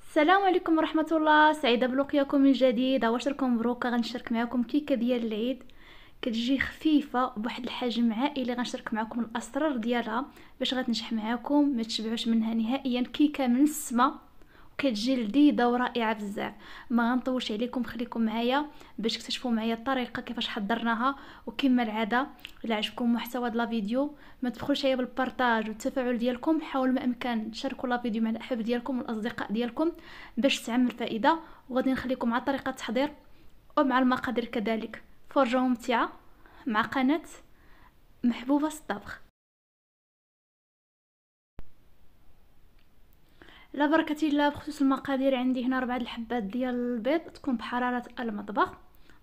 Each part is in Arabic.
السلام عليكم ورحمه الله. سعيده بلقياكم من جديد. عواشركم مبروكه. غنشارك معكم كيكه ديال العيد، كتجي خفيفه بواحد الحجم عائلي. غنشارك معكم الاسرار ديالها باش غتنجح معكم، ما تشبعوش منها نهائيا. كيكه من السما وكتجي لذيذه ورائعه بزاف. ما غنطولش عليكم، خليكم معايا باش تكتشفوا معايا الطريقه كيفاش حضرناها. وكما العاده الا عجبكم محتوى لا فيديو ما تبخلوش عليا بالبارطاج والتفاعل ديالكم. حاولوا ما امكن تشاركوا لا فيديو مع الاحباب ديالكم والاصدقاء ديالكم باش تعمل فائده. وغادي نخليكم مع طريقه التحضير ومع المقادير كذلك. فرجه ممتعه مع قناه محبوبه الطبخ. لا بركه الله. بخصوص المقادير عندي هنا 4 الحبات ديال البيض تكون بحراره المطبخ.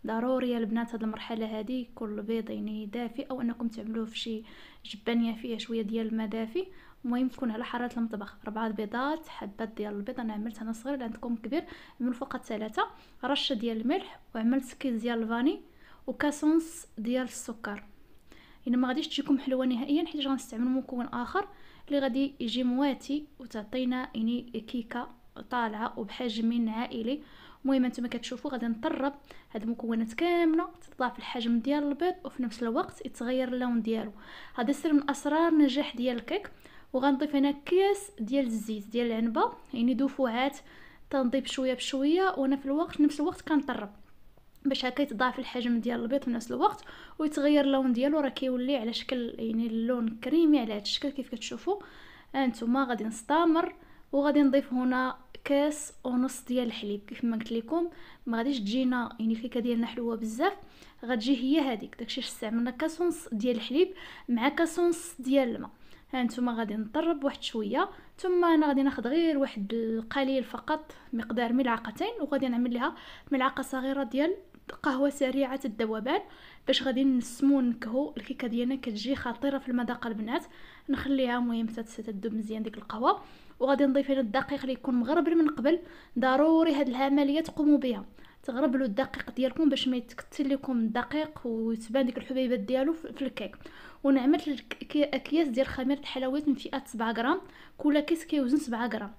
ضروري البنات هاد المرحله هادي يكون البيض يعني دافي، او انكم تعملوه في شي جبانيه فيها شويه ديال الماء دافي. المهم تكون على حراره المطبخ. 4 بيضات، حبات ديال البيض انا عملت انا صغير، عندكم كبير عملوا فقط 3. رشه ديال الملح، وعملت كيس ديال الفاني وكاسونس ديال السكر. يعني ما غاديش تجيكم حلوه نهائيا حيت غنستعمل مكون اخر اللي غادي يجي مواتي وتعطينا يعني كيكه طالعه وبحجم عائلي. المهم انتما كتشوفوا غادي نطرب هاد المكونات كامله تطلع في الحجم ديال البيض وفي نفس الوقت يتغير اللون ديالو. هذا سر من اسرار النجاح ديال الكيك. وغنضيف هنا كيس ديال الزيت ديال العنبه، يعني دفعات تنضيف شويه بشويه، وانا في نفس الوقت كنطرب باش هكا يتضاعف الحجم ديال البيض في نفس الوقت ويتغير اللون ديالو. راه كيولي على شكل يعني اللون كريمي على هذا الشكل كيف كتشوفوا انتما. غادي نستمر وغادي نضيف هنا كاس ونص ديال الحليب. كيف ما قلت لكم ما غاديش تجينا يعني الكيكه ديالنا حلوه بزاف، غتجي هي هذيك داكشي استعملنا كاس ونص ديال الحليب مع كاس ونص ديال الماء. هانتوما غادي نطرب واحد شويه، ثم انا غادي ناخذ غير واحد القليل فقط مقدار ملعقتين، وغادي نعمل لها ملعقه صغيره ديال قهوه سريعه الذوبان باش غادي نسمو نكهو الكيكه ديالنا. كتجي خطيره في المذاق البنات. نخليها المهم تذوب مزيان ديك القهوه. وغادي نضيف هنا الدقيق اللي يكون مغربل من قبل. ضروري هاد العمليه تقوموا بها، تغربلوا الدقيق ديالكم باش ما يتكتل لكم الدقيق وتبان ديك الحبيبات ديالو في الكيك. ونعمل اكياس ديال خميره الحلويات من فئه 7 غرام، كل كيس كيوزن 7 غرام.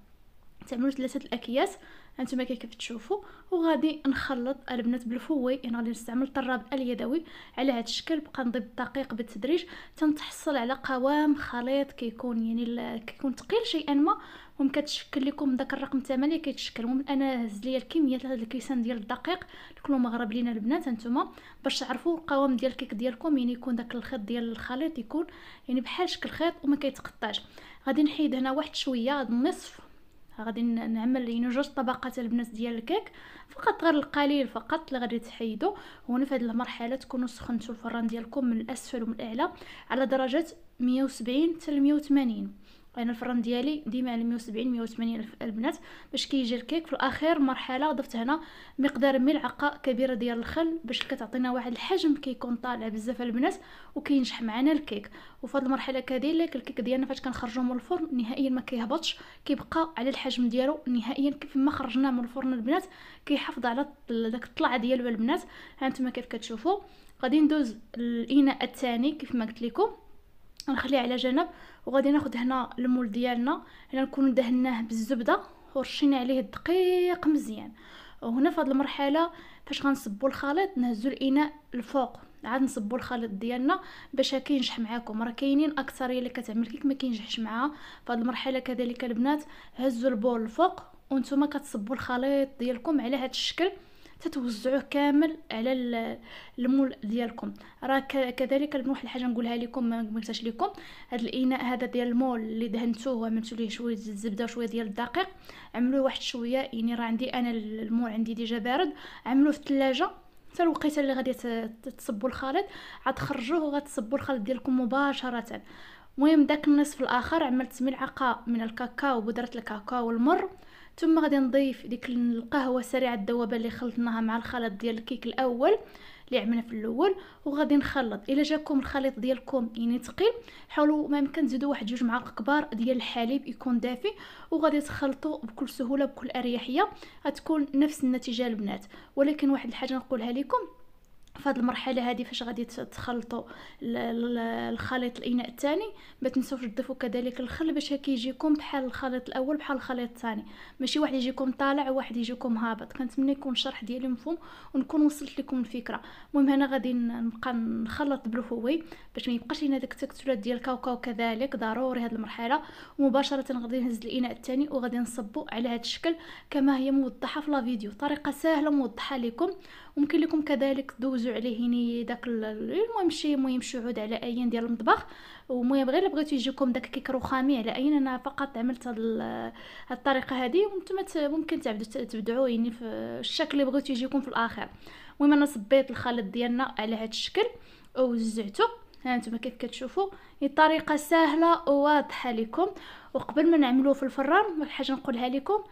تعملوا 3 الاكياس هانتوما كيف تشوفوا. وغادي نخلط البنات بالفوي. انا غادي نستعمل طراب اليدوي على هذا الشكل. بقى نضيف الدقيق بالتدريج تنتحصل على قوام خليط كيكون يعني كيكون ثقيل شيئا ما. ممكن تشكل لكم داك الرقم 8 كيتشكل. المهم انا هز ليا الكميه 3 الكيسان ديال الدقيق كلهم مغرب لينا البنات هانتوما باش تعرفوا القوام ديال الكيك ديالكم، يعني يكون داك الخيط ديال الخليط يكون يعني بحال شكل خيط وما كيتقطعش. غادي نحيد هنا واحد شويه هاد النصف. غادي نعمل يعني 2 طبقات البنات ديال الكيك فقط، غير القليل فقط اللي غادي تحيدوا. هنا في هذه المرحله تكونوا سخنتوا الفران ديالكم من الاسفل ومن الاعلى على درجه 170 حتى 180. انا الفران ديالي ديما على 170 180 البنات باش كيجي الكيك. في الاخير مرحله ضفت هنا مقدار ملعقه كبيره ديال الخل باش كتعطينا واحد الحجم كيكون طالع بزاف البنات وكينجح معنا الكيك. وفي هذه المرحله كذلك الكيك ديالنا فاش كنخرجوه من الفرن نهائيا ما كيهبطش، كيبقى على الحجم ديالو نهائيا كيف ما خرجناه من الفرن البنات. كيحافظ على داك الطلعه ديالو البنات. هانتوما كيف كتشوفوا. غادي ندوز الاناء الثاني كيف ما قلت لكم، نخليه على جنب. وغادي ناخذ هنا المول ديالنا. هنا نكون دهناه بالزبده ورشينا عليه الدقيق مزيان. وهنا في هذه المرحله فاش غنصبوا الخليط نهزوا الاناء الفوق، عاد نصبوا الخليط ديالنا باش كينجح معاكم. راه كاينين اكثريه اللي كتعمل كيك ما كينجحش معاها. في هذه المرحله كذلك البنات هزوا البول الفوق وانتم كتصبوا الخليط ديالكم على هذا الشكل تتوزعوه كامل على المول ديالكم. راه كذلك واحد الحاجه نقولها لكم ما قلتهاش لكم. هذا الاناء هذا ديال المول اللي دهنتوه وعملتوا ليه شويه الزبده وشويه ديال الدقيق عملوه واحد شويه، يعني راه عندي انا المول عندي ديجا بارد، عملوه في الثلاجه حتى الوقيته اللي غادي تصبوا الخليط عاد خرجوه وغتصبوا الخليط ديالكم مباشره. المهم داك النصف الاخر عملت ملعقه من الكاكاو بودره الكاكاو والمر، ثم غادي نضيف ديك القهوه سريعه الذوبان اللي خلطناها مع الخليط ديال الكيك الاول اللي عملنا في الاول. وغادي نخلط. الا جاكم الخليط ديالكم يعني ثقيل حاولوا ما يمكن تزيدوا واحد 2 معالق كبار ديال الحليب يكون دافي، وغادي تخلطوا بكل سهوله بكل اريحيه. غتكون نفس النتيجه البنات. ولكن واحد الحاجه نقولها لكم، في في هذه المرحله هذه فاش غادي تخلطوا الخليط الاناء الثاني ما تنسوش تضيفوا كذلك الخل باش كيجيكم بحال الخليط الاول بحال الخليط الثاني، ماشي واحد يجيكم طالع وواحد يجيكم هابط. كنتمنى يكون الشرح ديالي مفهوم ونكون وصلت لكم الفكره. المهم هنا غادي نبقى نخلط بالفوي باش ما يبقاش لينا داك التكتلات ديال الكاوكاو، كذلك ضروري هذه المرحله. ومباشره غادي نهز الاناء الثاني وغادي نصبو على هذا الشكل كما هي موضحه في لا فيديو، طريقه سهله موضحه لكم. ممكن لكم كذلك دوزوا عليه هني داك المهم شي عود على اين ديال المطبخ. ومهم غير بغيتو يجيكم داك كيك رخامي على اين، انا فقط عملت هاد الطريقه هذه، وانتم ممكن تبدعوا يعني في الشكل اللي بغيتو يجيكم في الاخر. المهم انا صبيت الخليط ديالنا على هذا الشكل ووزعته، ها انتم كيف كتشوفوا. الطريقه سهله وواضحه لكم. وقبل ما نعملوه في الفران حاجه نقولها لكم،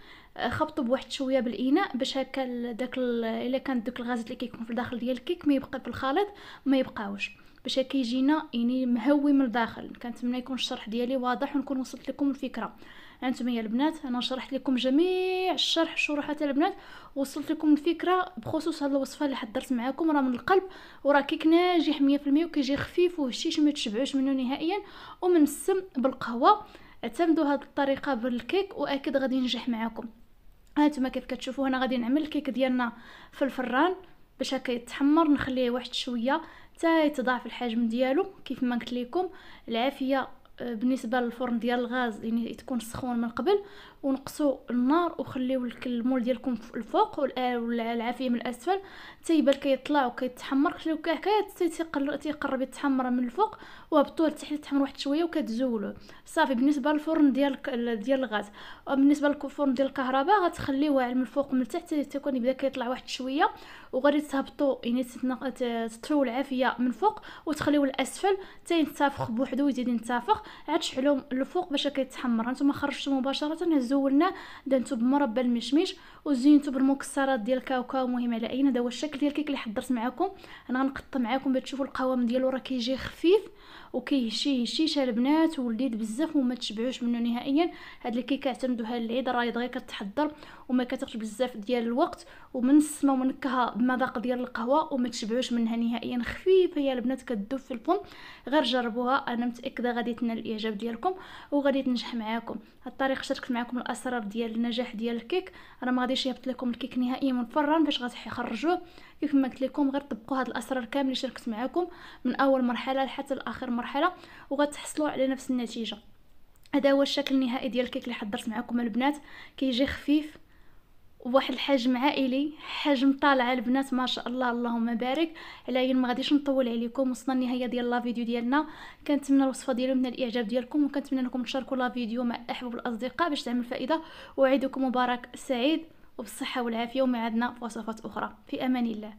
خبطوا بواحد شويه بالاناء باش هكا داك الا كان داك الغاز اللي كيكون في الداخل ديال الكيك ما يبقى في الخليط، ما يبقاوش باش هكا يجينا يعني مهوي من الداخل. كنتمنى يكون الشرح ديالي واضح ونكون وصلت لكم الفكره. انتم يا البنات انا شرحت لكم جميع الشرح شروحات البنات، وصلت لكم الفكره بخصوص هذه الوصفه اللي حضرت معكم، راه من القلب وراه كيك ناجح 100% وكيجي خفيف وهشيش ما تشبعوش منه نهائيا ومنسم بالقهوه. اعتمدوا هذه الطريقه بالكيك واكيد غادي ينجح معكم. هانتوما كيف كتشوفوا هنا غادي نعمل الكيك ديالنا في الفران باش هكا يتحمر، نخليه واحد شويه حتى يتضاعف الحجم ديالو كيف ما قلت لكم. العافيه بالنسبه للفرن ديال الغاز يعني تكون سخون من قبل، ونقصوا النار وخليو المول ديالكم الفوق والعافيه من الاسفل تيبان كيطلع وكيتحمر. خليو تيقرب يتحمر من الفوق وهبطوه لتحت يتحمر واحد شويه وكتزولوه صافي. بالنسبه للفرن ديال الغاز. بالنسبه للفرن ديال الكهرباء غتخليوه من الفوق ومن التحت تيكون يبدا كيطلع واحد شويه، وغادي تهبطوا يعني تطفيو العافيه من فوق وتخليوه الاسفل حتى ينتفخ بوحدو ويزيد ينتفخ، عاد تشعلوه الفوق باش كيتحمر. هانتوما خرجتو مباشره زولناه درتو بمربى المشمش وزينتو بالمكسرات ديال الكاوكاو. مهم على اين هذا هو الشكل ديال الكيك اللي حضرت معكم. انا غنقطع معكم باش تشوفوا القوام ديالو راه كيجي خفيف وكيهشيش البنات ولذيذ بزاف وما تشبعوش منه نهائيا. هاد الكيكه اعتمدوها للعيد، راه دغيا كتحضر وما كتاخذش بزاف ديال الوقت ومنسمه ومنكهه بمذاق ديال القهوه وما تشبعوش منها نهائيا، خفيفه يا البنات كتذوب في الفم. غير جربوها انا متاكده غادي تنال الاعجاب ديالكم وغادي تنجح معكم. الطريقه شاركت معكم الاسرار ديال النجاح ديال الكيك. انا ما غاديش يهبط لكم الكيك نهائيا من الفران باش غتخرجوه كيف ما قلت لكم. غير طبقوا هاد الاسرار كامل اللي شاركت معكم من اول مرحله حتى لاخر مرحله وغتحصلوا على نفس النتيجه. هذا هو الشكل النهائي ديال الكيك اللي حضرت معكم البنات. كيجي خفيف وواحد الحجم عائلي، حجم طالع البنات ما شاء الله اللهم بارك. على ما غاديش نطول عليكم، وصلنا النهايه ديال لا فيديو ديالنا. كنتمنى الوصفه ديالو من الاعجاب ديالكم، وكنتمنى انكم تشاركوا لا فيديو مع الاحباب والاصدقاء باش تعمل فائده. واعيدكم مبارك سعيد وبالصحه والعافيه، ومعادنا في وصفات اخرى. في امان الله.